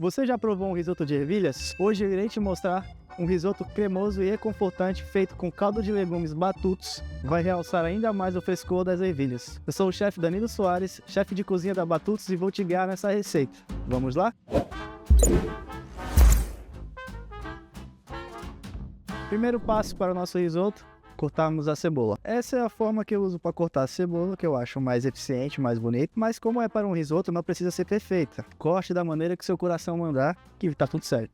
Você já provou um risoto de ervilhas? Hoje eu irei te mostrar um risoto cremoso e reconfortante feito com caldo de legumes batutos. Vai realçar ainda mais o frescor das ervilhas. Eu sou o chefe Danilo Soares, chefe de cozinha da Batutos, e vou te guiar nessa receita. Vamos lá? Primeiro passo para o nosso risoto: cortarmos a cebola. Essa é a forma que eu uso para cortar a cebola, que eu acho mais eficiente, mais bonito, mas como é para um risoto, não precisa ser perfeita. Corte da maneira que seu coração mandar, que tá tudo certo.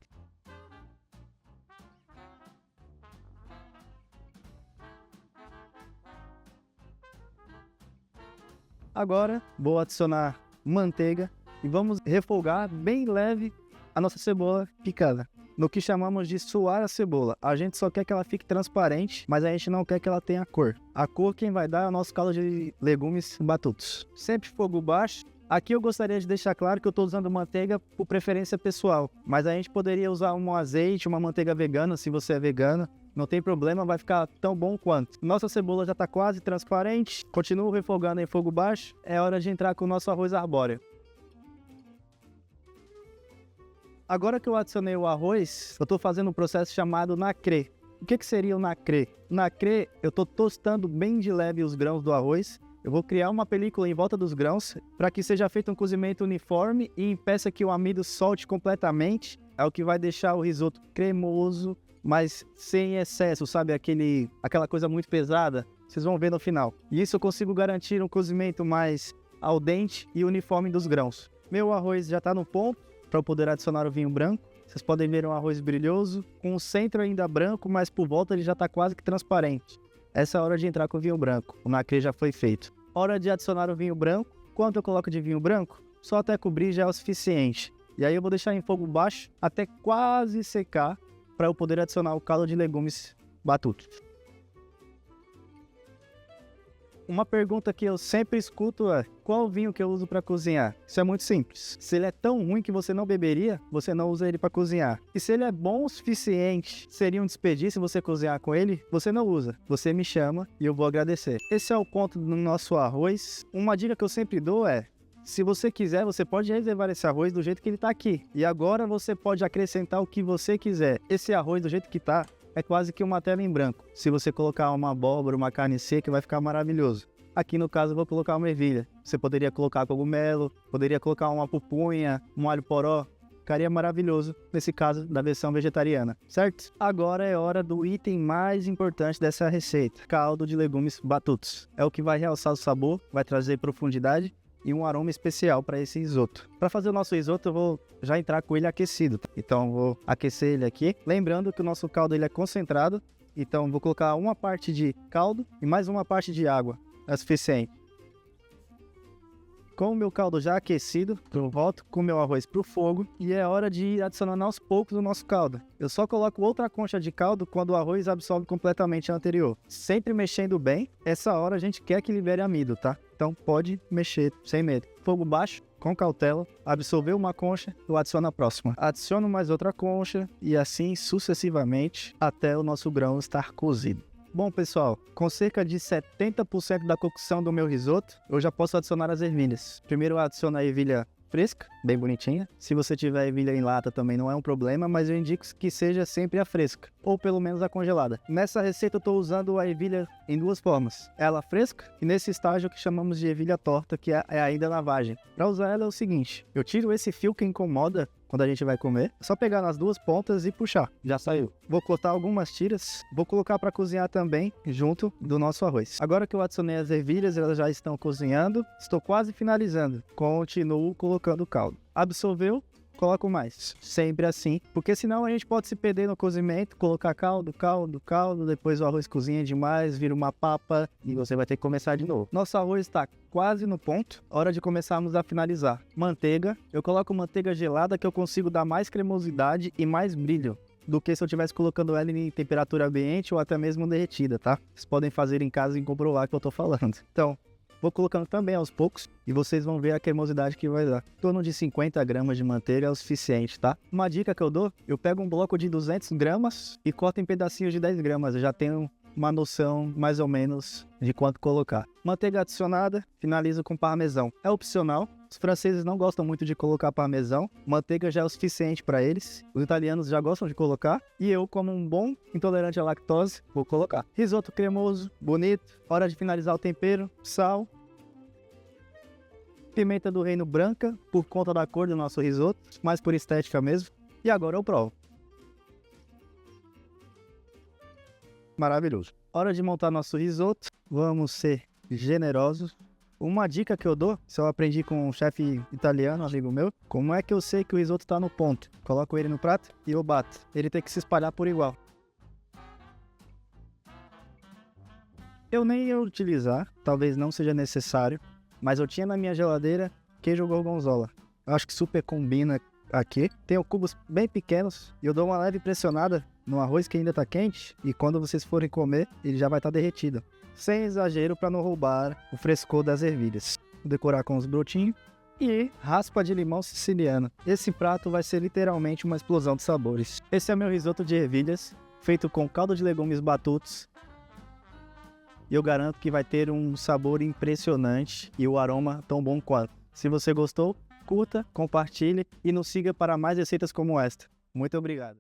Agora vou adicionar manteiga e vamos refogar bem leve a nossa cebola picada, no que chamamos de suar a cebola. A gente só quer que ela fique transparente, mas a gente não quer que ela tenha cor. A cor quem vai dar é o nosso caldo de legumes batutos. Sempre fogo baixo. Aqui eu gostaria de deixar claro que eu estou usando manteiga por preferência pessoal, mas a gente poderia usar um azeite, uma manteiga vegana, se você é vegano. Não tem problema, vai ficar tão bom quanto. Nossa cebola já está quase transparente. Continuo refogando em fogo baixo. É hora de entrar com o nosso arroz arbóreo. Agora que eu adicionei o arroz, eu estou fazendo um processo chamado nacré. O que seria o nacré? Nacré, eu estou tostando bem de leve os grãos do arroz. Eu vou criar uma película em volta dos grãos para que seja feito um cozimento uniforme e impeça que o amido solte completamente. É o que vai deixar o risoto cremoso, mas sem excesso, sabe? Aquela coisa muito pesada. Vocês vão ver no final. E isso eu consigo garantir um cozimento mais al dente e uniforme dos grãos. Meu arroz já está no ponto para eu poder adicionar o vinho branco. Vocês podem ver um arroz brilhoso, com o centro ainda branco, mas por volta ele já está quase que transparente. Essa é a hora de entrar com o vinho branco. O nacré já foi feito. Hora de adicionar o vinho branco. Quanto eu coloco de vinho branco? Só até cobrir já é o suficiente. E aí eu vou deixar em fogo baixo até quase secar, para eu poder adicionar o caldo de legumes batutos. Uma pergunta que eu sempre escuto é: qual vinho que eu uso para cozinhar? Isso é muito simples. Se ele é tão ruim que você não beberia, você não usa ele para cozinhar. E se ele é bom o suficiente, seria um desperdício você cozinhar com ele, você não usa. Você me chama e eu vou agradecer. Esse é o ponto do nosso arroz. Uma dica que eu sempre dou é: se você quiser, você pode reservar esse arroz do jeito que ele está aqui. E agora você pode acrescentar o que você quiser. Esse arroz do jeito que está é quase que uma tela em branco. Se você colocar uma abóbora, uma carne seca, vai ficar maravilhoso. Aqui no caso eu vou colocar uma ervilha. Você poderia colocar cogumelo, poderia colocar uma pupunha, um alho poró. Ficaria maravilhoso nesse caso da versão vegetariana, certo? Agora é hora do item mais importante dessa receita: caldo de legumes batutos. É o que vai realçar o sabor, vai trazer profundidade e um aroma especial para esse risoto. Para fazer o nosso risoto, eu vou já entrar com ele aquecido. Então, vou aquecer ele aqui. Lembrando que o nosso caldo ele é concentrado. Então, vou colocar uma parte de caldo e mais uma parte de água. É suficiente. Com o meu caldo já aquecido, eu volto com o meu arroz para o fogo e é hora de ir adicionando aos poucos o nosso caldo. Eu só coloco outra concha de caldo quando o arroz absorve completamente a anterior. Sempre mexendo bem. Essa hora a gente quer que libere amido, tá? Então pode mexer sem medo. Fogo baixo, com cautela. Absorveu uma concha, eu adiciono a próxima. Adiciono mais outra concha e assim sucessivamente até o nosso grão estar cozido. Bom, pessoal, com cerca de 70% da cocção do meu risoto, eu já posso adicionar as ervilhas. Primeiro eu adiciono a ervilha fresca, bem bonitinha. Se você tiver ervilha em lata também não é um problema, mas eu indico que seja sempre a fresca, ou pelo menos a congelada. Nessa receita eu estou usando a ervilha em duas formas: ela fresca e nesse estágio que chamamos de ervilha torta, que é ainda a lavagem. Para usar ela é o seguinte: eu tiro esse fio que incomoda quando a gente vai comer, é só pegar nas duas pontas e puxar, já saiu. Vou cortar algumas tiras, vou colocar para cozinhar também junto do nosso arroz. Agora que eu adicionei as ervilhas, elas já estão cozinhando, estou quase finalizando. Continuo colocando o caldo. Absorveu? Coloco mais. Sempre assim, porque senão a gente pode se perder no cozimento, colocar caldo, depois o arroz cozinha demais, vira uma papa e você vai ter que começar de novo. Nosso arroz está quase no ponto, hora de começarmos a finalizar. Manteiga, eu coloco manteiga gelada que eu consigo dar mais cremosidade e mais brilho do que se eu estivesse colocando ela em temperatura ambiente ou até mesmo derretida, tá? Vocês podem fazer em casa e comprovar o que eu tô falando. Então, vou colocando também aos poucos e vocês vão ver a cremosidade que vai dar. Em torno de 50 gramas de manteiga é o suficiente, tá? Uma dica que eu dou: eu pego um bloco de 200 gramas e corto em pedacinhos de 10 gramas. Eu já tenho uma noção mais ou menos de quanto colocar. Manteiga adicionada, finalizo com parmesão. É opcional, Os franceses não gostam muito de colocar parmesão, manteiga já é o suficiente para eles. Os italianos já gostam de colocar e eu, como um bom intolerante à lactose, vou colocar. Risoto cremoso, bonito. Hora de finalizar o tempero, sal. Pimenta do reino branca, por conta da cor do nosso risoto, mais por estética mesmo. E agora eu provo. Maravilhoso. Hora de montar nosso risoto. Vamos ser generosos. Uma dica que eu dou, se eu aprendi com um chefe italiano, amigo meu, como é que eu sei que o risoto tá no ponto? Coloco ele no prato e eu bato. Ele tem que se espalhar por igual. Eu nem ia utilizar, talvez não seja necessário, mas eu tinha na minha geladeira queijo gorgonzola. Eu acho que super combina aqui. Tenho cubos bem pequenos e eu dou uma leve pressionada no arroz que ainda tá quente e quando vocês forem comer, ele já vai estar derretido. Sem exagero para não roubar o frescor das ervilhas. Vou decorar com os brotinhos e raspa de limão siciliano. Esse prato vai ser literalmente uma explosão de sabores. Esse é meu risoto de ervilhas, feito com caldo de legumes batutos. E eu garanto que vai ter um sabor impressionante e o aroma tão bom quanto. Se você gostou, curta, compartilhe e nos siga para mais receitas como esta. Muito obrigado.